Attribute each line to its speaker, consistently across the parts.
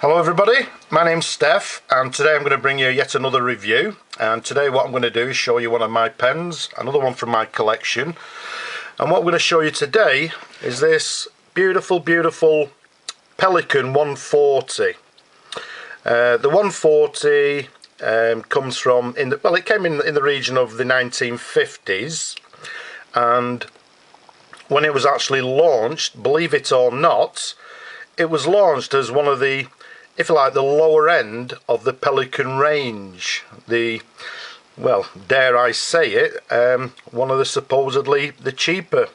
Speaker 1: Hello everybody, my name's Steph and today I'm going to bring you yet another review. And today what I'm going to do is show you one of my pens, another one from my collection. And what I'm going to show you today is this beautiful Pelikan 140. The 140 comes from, it came in the region of the 1950s, and when it was actually launched, believe it or not, it was launched as one of the, if you like, the lower end of the Pelikan range. Well, dare I say it, one of the supposedly the cheaper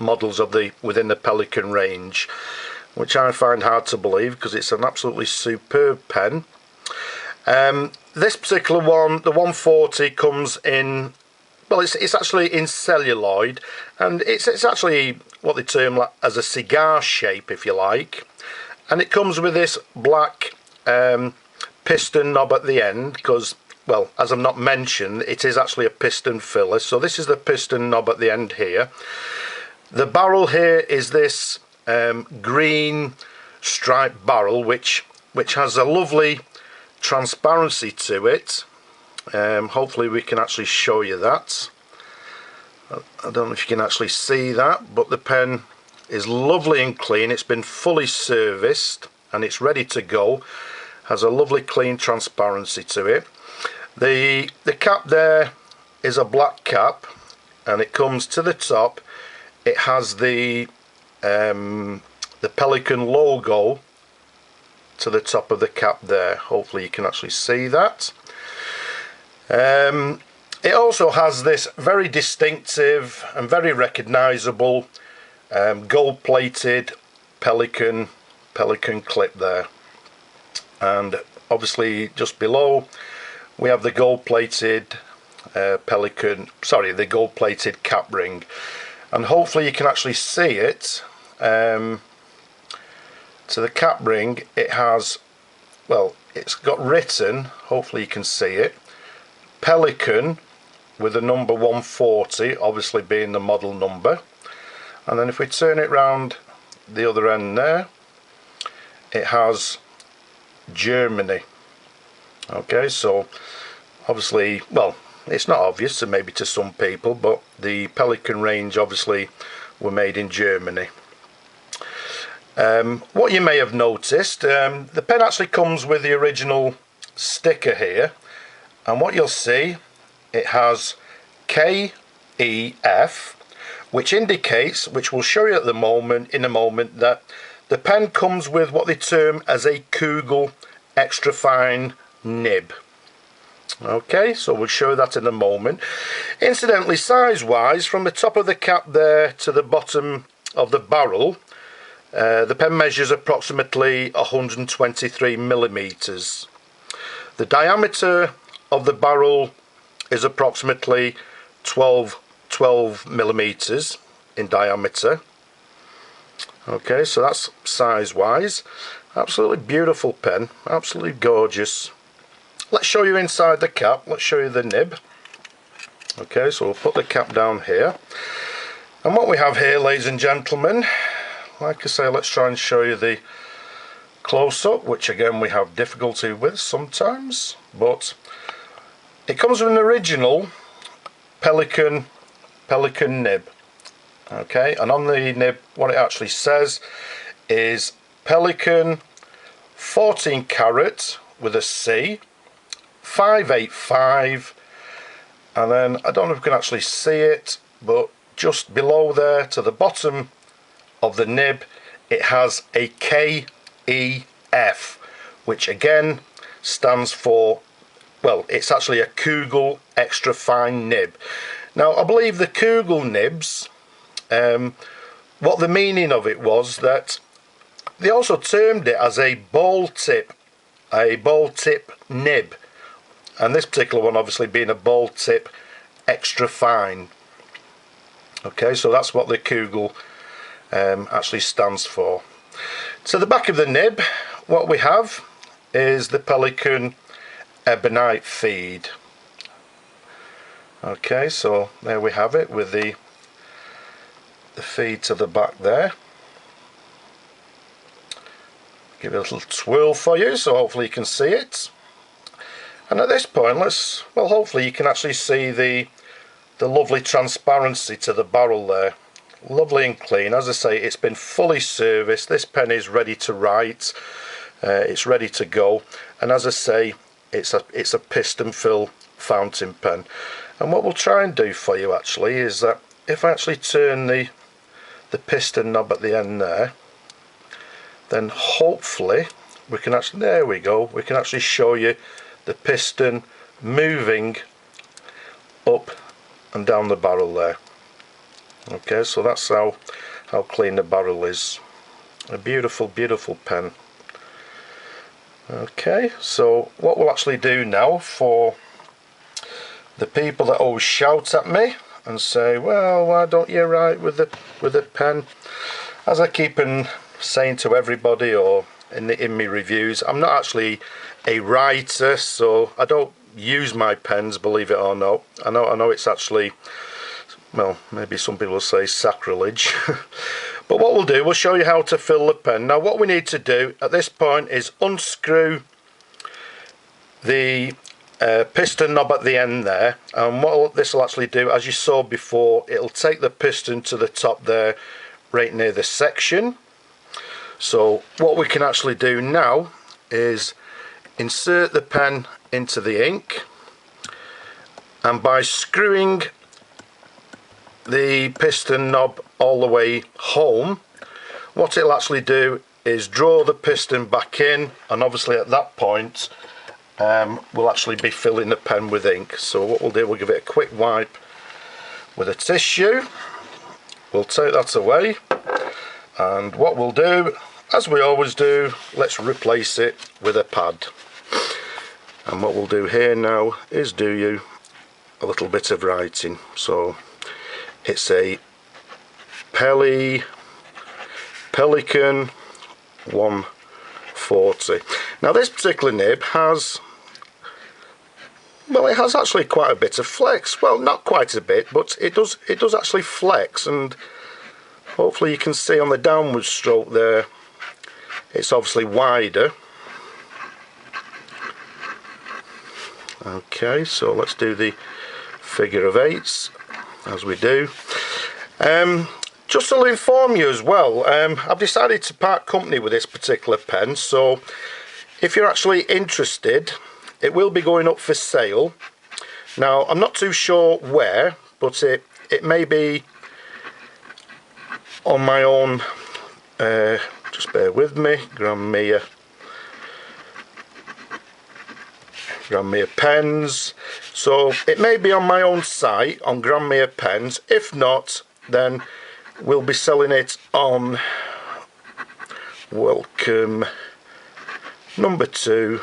Speaker 1: models of within the Pelikan range, which I find hard to believe because it's an absolutely superb pen. This particular one, the 140, comes in, well, it's actually in celluloid, and it's actually what they term as a cigar shape, if you like. And it comes with this black piston knob at the end because, well, as I've not mentioned, it is actually a piston filler. So this is the piston knob at the end here. The barrel here is this green striped barrel, which has a lovely transparency to it. Hopefully we can actually show you that. I don't know if you can actually see that, but the pen is lovely and clean. It's been fully serviced and it's ready to go. Has a lovely clean transparency to it. The cap there is a black cap, and it comes to the top. It has the Pelikan logo to the top of the cap there. Hopefully you can actually see that. It also has this very distinctive and very recognizable gold-plated Pelikan clip there, and obviously just below we have the gold-plated the gold-plated cap ring, and hopefully you can actually see it. To the cap ring, it has, well, it's got written, hopefully you can see it, Pelikan with the number 140, obviously being the model number. And then if we turn it round the other end there, it has Germany. Okay, so obviously, well, it's not obvious, so maybe to some people, but the Pelikan range obviously were made in Germany. What you may have noticed, the pen actually comes with the original sticker here, and what you'll see, it has KEF, which indicates, which we'll show you in a moment, that the pen comes with what they term as a Kugal Extra Fine nib. Okay, so we'll show that in a moment. Incidentally, size wise, from the top of the cap there to the bottom of the barrel, the pen measures approximately 123 millimeters. The diameter of the barrel is approximately 12 millimeters in diameter. Okay, so that's size wise. Absolutely beautiful pen, absolutely gorgeous. Let's show you inside the cap. Let's show you the nib. Okay, so we'll put the cap down here, and what we have here, ladies and gentlemen, like I say, let's try and show you the close-up, which again we have difficulty with sometimes, but it comes with an original Pelikan nib. Okay, and on the nib, what it actually says is Pelikan 14 karat with a C 585, and then I don't know if you can actually see it, but just below there to the bottom of the nib, it has a KEF, which again stands for, well, it's actually a Kugal Extra Fine nib. Now, I believe the Kugal nibs, what the meaning of it was that they also termed it as a ball tip nib, and this particular one obviously being a ball tip extra fine. Okay, so that's what the Kugal actually stands for. To the back of the nib, what we have is the Pelikan ebonite feed. Okay, so there we have it with the feed to the back there. Give it a little twirl for you, so hopefully you can see it. And at this point, hopefully you can actually see the lovely transparency to the barrel there. Lovely and clean. As I say, it's been fully serviced. This pen is ready to write. It's ready to go. And as I say, it's a piston fill fountain pen. And what we'll try and do for you actually is that if I actually turn the piston knob at the end there, then hopefully we can actually, there we go, we can actually show you the piston moving up and down the barrel there. Okay, so that's how clean the barrel is. A beautiful, beautiful pen. Okay, so what we'll actually do now, for the people that always shout at me and say, well, why don't you write with the pen? As I keep on saying to everybody, or in my reviews, I'm not actually a writer, so I don't use my pens, believe it or not. I know it's actually, well, maybe some people will say sacrilege. But what we'll do, we'll show you how to fill the pen. Now what we need to do at this point is unscrew the piston knob at the end there, and what this will actually do, as you saw before, it'll take the piston to the top there, right near the section. So what we can actually do now is insert the pen into the ink, and by screwing the piston knob all the way home, what it'll actually do is draw the piston back in, and obviously at that point we'll actually be filling the pen with ink. So what we'll do, we'll give it a quick wipe with a tissue. We'll take that away, and what we'll do, as we always do, let's replace it with a pad. And what we'll do here now is do you a little bit of writing. So it's a Pelikan 140. Now this particular nib has, well, it has actually quite a bit of flex. Well, not quite a bit, but it does actually flex, and hopefully you can see on the downward stroke there, it's obviously wider. Okay, so let's do the figure of eights as we do. Just to inform you as well, I've decided to part company with this particular pen, so if you're actually interested, it will be going up for sale. Now I'm not too sure where, but it may be on my own, just bear with me, Grandmere Pens. So it may be on my own site on Grandmere Pens. If not, then we'll be selling it on Welcome #2,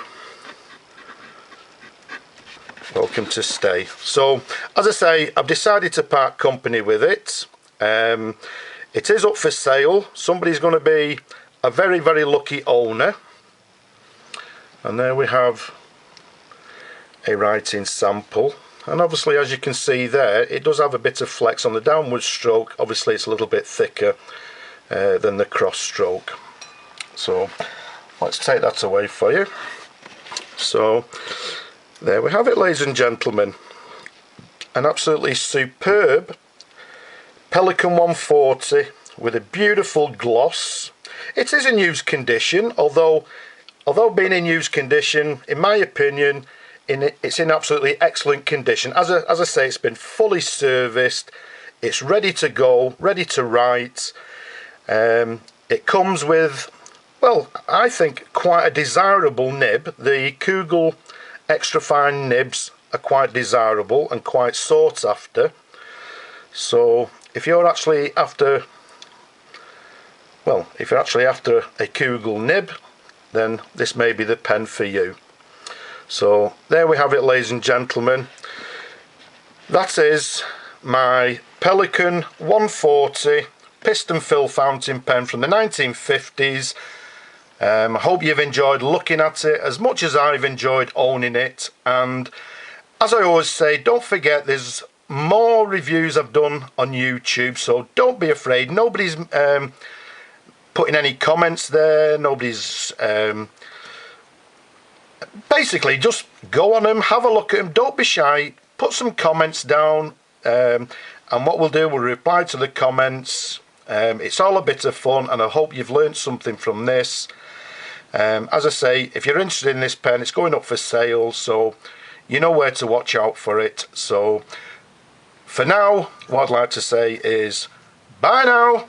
Speaker 1: Welcome to Stay. So as I say, I've decided to part company with it. It is up for sale. Somebody's going to be a very, very lucky owner. And there we have a writing sample, and obviously as you can see there, it does have a bit of flex on the downward stroke. Obviously it's a little bit thicker than the cross stroke. So let's take that away for you. So there we have it, ladies and gentlemen, an absolutely superb Pelikan 140 with a beautiful gloss. It is in used condition, although being in used condition, in my opinion, it's in absolutely excellent condition. As I say, it's been fully serviced, it's ready to go, ready to write. It comes with, well, I think quite a desirable nib. The Kugal Extra Fine nibs are quite desirable and quite sought after. So if you're actually after, well, if you're actually after a Kugal nib, then this may be the pen for you. So there we have it, ladies and gentlemen. That is my Pelikan 140 piston fill fountain pen from the 1950s. I hope you've enjoyed looking at it as much as I've enjoyed owning it. And as I always say, don't forget there's more reviews I've done on YouTube, so don't be afraid. Nobody's put putting any comments there. Nobody's basically just go on them, have a look at them, don't be shy, put some comments down, and what we'll do, we'll reply to the comments. It's all a bit of fun, and I hope you've learned something from this. As I say, if you're interested in this pen, it's going up for sale, so you know where to watch out for it. So for now, what I'd like to say is bye now.